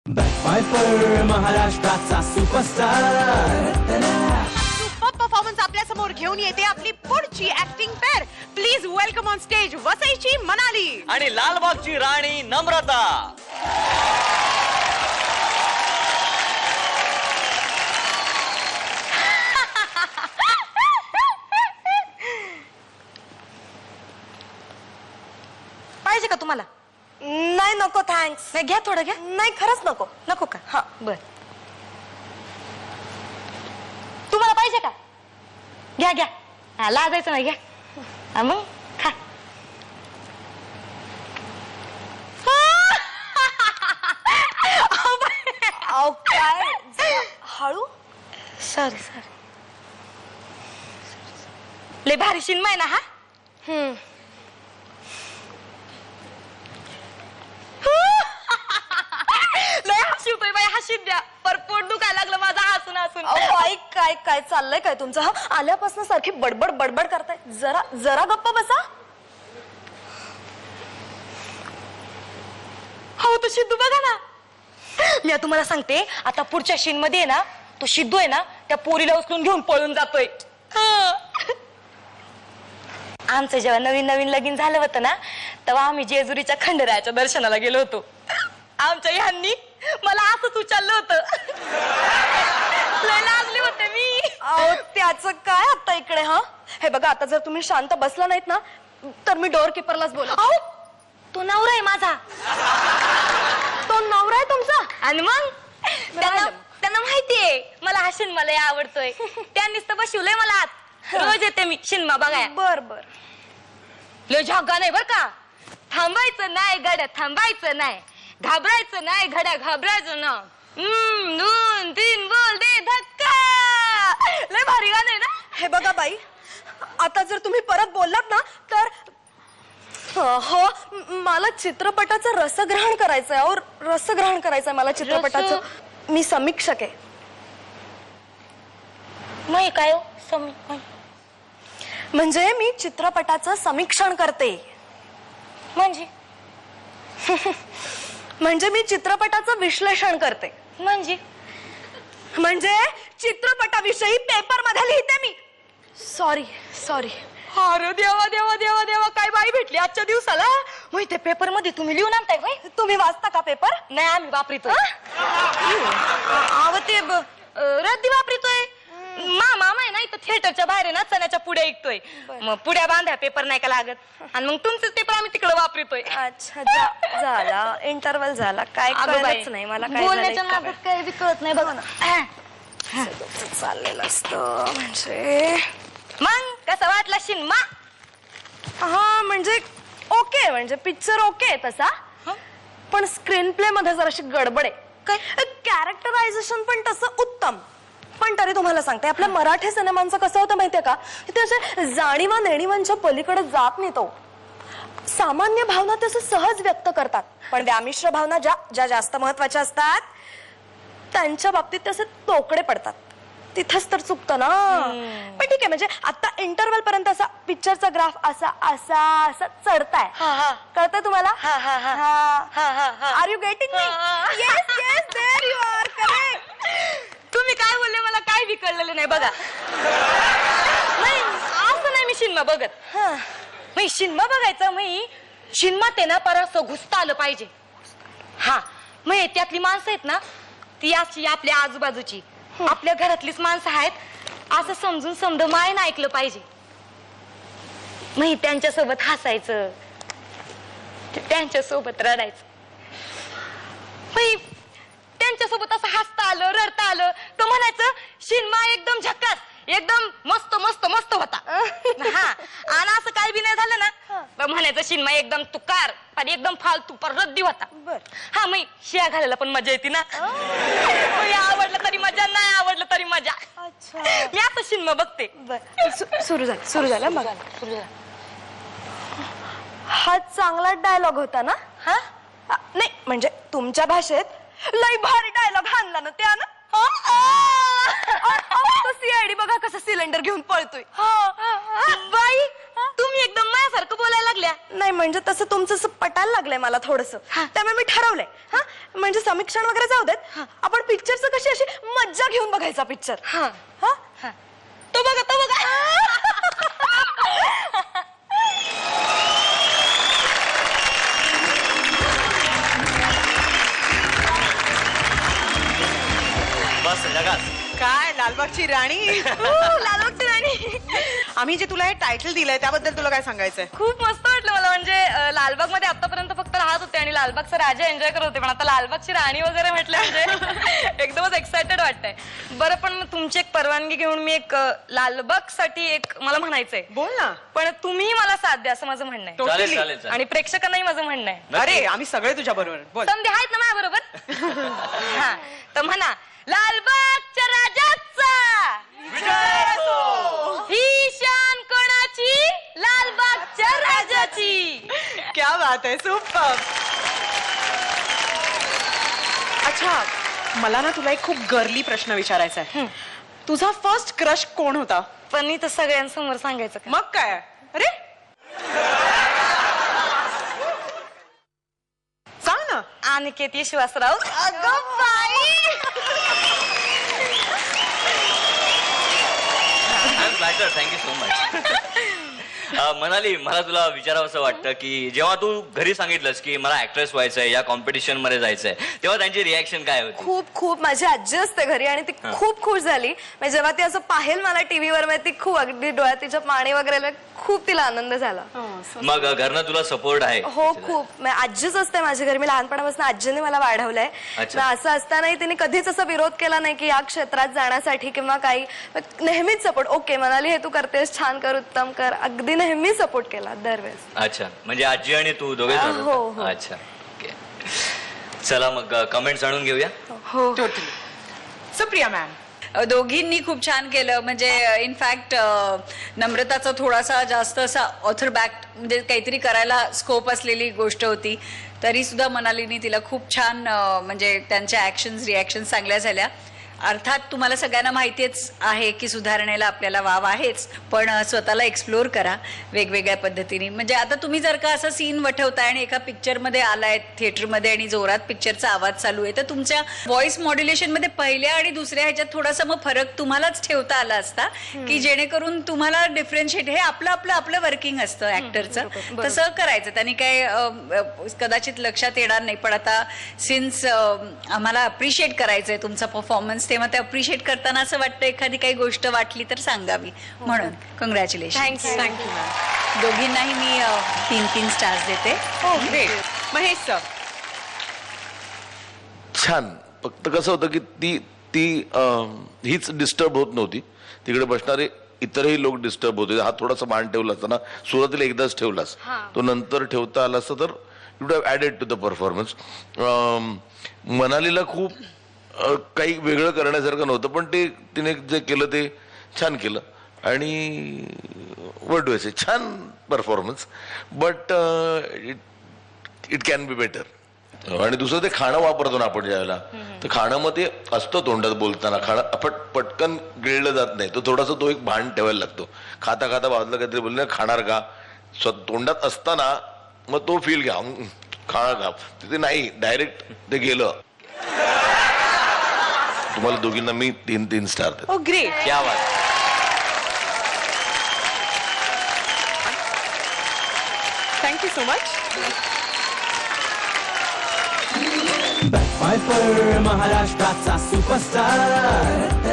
Backfire महाराष्ट्राचा superstar super performance आपल्या समोर घेऊन येते आपली पुढची acting pair. Please welcome on stage वसईची मनाली आणि लालबागची राणी नम्रता. पाहिजे का तुम्हाला? नाही नको थँक्स. नाही घ्या, थोडं घ्या. नाही खरंच नको. नको का? हा बर. तुम्हाला पाहिजे का? घ्या घ्या. हा, लाजायचं नाही, घ्या. हा, मग खा. अहो काय हळू. Sorry sorry. लय भारी शिन्मा आहे ना हा. लय हशिवतोय बाई, हशीत द्या. पर पोट दुखायला लागलं माझं हसून हसून. अहो बाई काय काय चाललंय काय तुमचं? हा आल्यापासून सारखी बडबड बडबड करताय. जरा जरा गप्प बसा. हो तो सिद्धू बघा ना. मी तुम्हाला सांगते, आता पुढच्या शीन मध्ये आहे ना, तो सिद्धू आहे ना, त्या पोरीला उचलून घेऊन पळून जातोय. आमचं जेव्हा नवीन नवीन लगीन झालं होतं ना, तेव्हा आम्ही जेजुरीच्या खंडेरायाच्या दर्शनाला गेलो होतो. आमच्या ह्यांनी मला असंच उचललं होतं. लय लाजले होते मी. अहो त्याचं काय आता इकडे? हा हे बघा, आता जर तुम्ही शांत बसला नाहीत ना, तर मी डोअर किपरलाच बोल. अहो तो नवरा आहे माझा. तो नवरा आहे तुमचा? आणि मग त्यांना माहितीये मला हा शिन्मा लय आवडतोय. त्यांनीच तर बसवलंय मला आत. रोज येते मी शिन्मा बघाय. बर बर. लय झोगा नाही बर का. थांबायचं नाही गड्या, थांबायचं नाही. घाबरायचं नाही घड्या, घाबरायचं ना. 2 3 बोल दे धक्का. लय भारी गाणं आहे ना हे बघा बाई, आता जर तुम्ही परत बोललात ना तर हो, मला चित्रपटाचं रसग्रहण करायचंय. और रसग्रहण करायचंय मला चित्रपटाचं. मी समीक्षक आहे. नाही काय म्हणजे मी चित्रपटाचं समीक्षण करते. म्हणजे मी चित्रपटाचं विश्लेषण करते. म्हणजे चित्रपटाविषयी पेपर मध्ये लिहिते मी. Sorry sorry. अरे देवा देवा देवा देवा, काय बाई भेटली आजच्या दिवसाला. माहिती पेपर मध्ये तुम्ही लिहून आणताय बाई. तुम्ही वाचता का पेपर? नाही आम्ही वापरतोय. अहो ते रद्दी वापरतोय. मामा आहे ना, इथं थिएटरच्या बाहेर ना चण्याच्या पुड्या ऐकतोय. मग पुड्या बांधा पेपर नाही का लागत. आणि मग तुमचेच पेपर आम्ही तिकडे वापरतोय. अच्छा झाला इंटरव्हल झाला. काय कळलंच नाही मला. काय बोलण्याच्या नादात काय बी कळत नाही बघा ना. चाललेलं असतं. म्हणजे मग कसं वाटला शिन्मा? हा म्हणजे ओके, म्हणजे पिक्चर ओके तसा, पण स्क्रीन प्ले मध्ये जराशी गडबड आहे. काय? कॅरेक्टरायझेशन पण तसं उत्तम. पण तरी तुम्हाला सांगते, आपल्या मराठी सिनेमांचं कसं होतं माहितीये का, ते असे जाणीवा नेणीवांच्या पलीकडे जात नाही. तो सामान्य भावना ते सहज व्यक्त करतात, पण व्यामिश्र भावना ज्या जास्त महत्वाच्या असतात त्यांच्या बाबतीत तसे तोकडे पडतात. तिथंच तर चुकतं ना. पण ठीक आहे, म्हणजे आता इंटरव्हल पर्यंत असा पिक्चरचा ग्राफ असा असा असा चढताय. कळतंय तुम्हाला? Are you getting me? Yes yes, there you are. Correct. तुम्ही काय बोलले मला काय बी कळलेलं नाही बघा. नाही असं नाही मी शिन्मा बघत. मी शिन्मा बघायचं, मी शिन्मा ते ना परत घुसता आलं पाहिजे. हा मग त्यातली माणसं आहेत ना, ती अशी आपल्या आजूबाजूची आपल्या घरातलीच माणसं आहेत असं समजून समज मायनं ऐकलं पाहिजे. मग त्यांच्यासोबत हसायचं, त्यांच्यासोबत रडायचं. त्यांच्यासोबत असं हसता आलं रडता आलं तर म्हणायचं शिन्मा एकदम झक्कास, एकदम मस्त मस्त मस्त होता. हा आणि असं काही बी नाही झालं ना तर म्हणायचं शिन्मा एकदम तुकार, पण एकदम फालतू पण रद्दी होता. हा मग शिया घालायला पण मजा येते ना. आवडलं तरी मजा, नाही आवडलं तरी मजा. मी आता शिन्मा बघते. सुरू झालं बघा. हा चांगला डायलॉग होता ना? हा नाही म्हणजे तुमच्या भाषेत लय भारी डायलॉग हाणला ना त्या ना. सीआयडी बघा कसं सिलेंडर घेऊन पळतोय. बाई तुम्ही एकदम माझ्यासारखं बोलायला लागल्या. नाही म्हणजे तसं तुमचं असं पटायला लागलंय मला थोडस, त्यामुळे मी ठरवलंय हा म्हणजे समीक्षण वगैरे जाऊ देत, आपण पिक्चरचं कशी अशी मज्जा घेऊन बघायचा पिक्चर. हा हा तो बघा तो बघा. बस जगात काय लालबागची राणी. लालबागची राणी. आम्ही जे तुला हे टायटल दिलंय त्याबद्दल तुला काय सांगायचंय? खूप मस्त वाटलं मला. म्हणजे लालबाग मध्ये आतापर्यंत फक्त राहत होते आणि लालबागचा राजा एन्जॉय करत होते, पण आता लालबागची राणी वगैरे म्हटलं म्हणजे एकदमच एक्सायटेड वाटतंय. बरं पण मग तुमची एक परवानगी घेऊन मी एक लालबाग साठी एक मला म्हणायचंय. बोल ना. पण तुम्ही मला साथ द्या असं माझं म्हणणं आहे. चालेल Totally. चालेल चालेल. आणि प्रेक्षकांनाही माझं म्हणणं आहे. अरे आम्ही सगळे तुझ्या बरोबर. बोल. समजे आहेत ना माझ्या बरोबर. हा तर म्हणा लालबागच्या राजाचा ही शान कोणाची? लालबागच्या राजाची. क्या बात आहे. सुपर. अच्छा मला ना तुला एक खूप गर्ली प्रश्न विचारायचा आहे. तुझा फर्स्ट क्रश कोण होता? पण मी तर सगळ्यांसमोर सांगायचं का? मग काय? अरे सांग ना. अनिकेत यशवंतराव. अगं बाई. Thank you so much. मनाली मला तुला विचारावंसं वाटतं की जेव्हा तू घरी सांगितलंस की मला ऍक्ट्रेस व्हायचंय, या कॉम्पिटिशन मध्ये जायचंय, तेव्हा त्यांची रिॲक्शन काय होती? खूप खूप माझी आजी असते घरी आणि ती खूप खुश झाली. म्हणजे जेव्हा ती असं पाहेल मला टीव्हीवर, ती खूप अगदी डोळ्यात तिच्या पाणी वगैरे खूप तिला आनंद झाला. मग घरनं तुला सपोर्ट आहे? हो खूप. आजीच असते माझ्या घरी. मी लहानपणापासून आजीने मला वाढवलंय. असं असतानाही तिने कधीच असा विरोध केला नाही की या क्षेत्रात जाण्यासाठी किंवा काही. नेहमीच सपोर्ट. ओके मनाली हे तू करतेस, छान कर, उत्तम कर, अगदी नेहमी सपोर्ट केला दरवेळेस. अच्छा म्हणजे आजी आणि तू दोघे जण? हो. अच्छा चला मग कमेंट्स जाणून घेऊया. हो टोटली. सुप्रिया मॅम. दोघींनी खूप छान केलं. म्हणजे इनफॅक्ट नम्रताचा थोडासा जास्त असा ऑथर बॅक म्हणजे काहीतरी करायला स्कोप असलेली गोष्ट होती, तरी सुद्धा मनालीनी तिला खूप छान म्हणजे त्यांच्या ऍक्शन्स रिॲक्शन्स चांगल्या झाल्या. अर्थात तुम्हाला सगळ्यांना माहितीच आहे की सुधारणेला आपल्याला वाव आहेच, पण स्वतःला एक्सप्लोर करा वेगवेगळ्या पद्धतीने. म्हणजे आता तुम्ही जर का असं सीन वठवताय आणि एका पिक्चरमध्ये आलाय थिएटरमध्ये आणि जोरात पिक्चरचा आवाज चालू आहे, तर तुमच्या व्हॉइस मॉड्युलेशनमध्ये पहिल्या आणि दुसऱ्या ह्याच्यात थोडासा मग फरक तुम्हालाच ठेवता आला असता की जेणेकरून तुम्हाला डिफरन्शिएट. हे आपलं वर्किंग असतं ऍक्टरचं, तसं करायचं. त्यांनी काय कदाचित लक्षात येणार नाही, पण आता सिन्स आम्हाला अप्रिशिएट करायचंय तुमचा परफॉर्मन्स, तेव्हा ते अप्रिशिएट करताना असं वाटतं एखादी काही गोष्ट वाटली तर सांगावी म्हणून. कॉंग्रॅच्युलेशन. Thank you ma'am. दोघींनाही मी 3-3 स्टार्स देते. हो ग्रेट. महेश सर. छान. फक्त कसं होतं की ती हीच डिस्टर्ब होत नव्हती, तिकडे बसणारे इतरही लोक डिस्टर्ब होते. हा थोडासा मान ठेवला असताना सुरुवातीला एकदाच ठेवलास, तो नंतर ठेवता आला असता तर you would have added to the performance. मनालीला खूप काही वेगळं करण्यासारखं नव्हतं, पण तिने जे केलं ते छान केलं आणि व्हॉट डू आय से, छान performance. But it can be better. आणि दुसरं ते खाणं वापरतो ना आपण ज्यावेळेला, तर खाणं मग ते असतं तोंडात बोलताना, खाणं पटकन गिळलं जात नाही, तो थोडासा तो एक भान ठेवायला लागतो. खाता खाता बाजूला काहीतरी बोलले खाणार का, तोंडात असताना मग तो फील घ्या, खाणार का, तिथे नाही डायरेक्ट ते गेलं. तुम्हाला दोघींना मी 3-3 स्टार देतो. ओ ग्रेट. क्या बात. Thank you so much. बॅकफायर महाराष्ट्राचा सुपरस्टार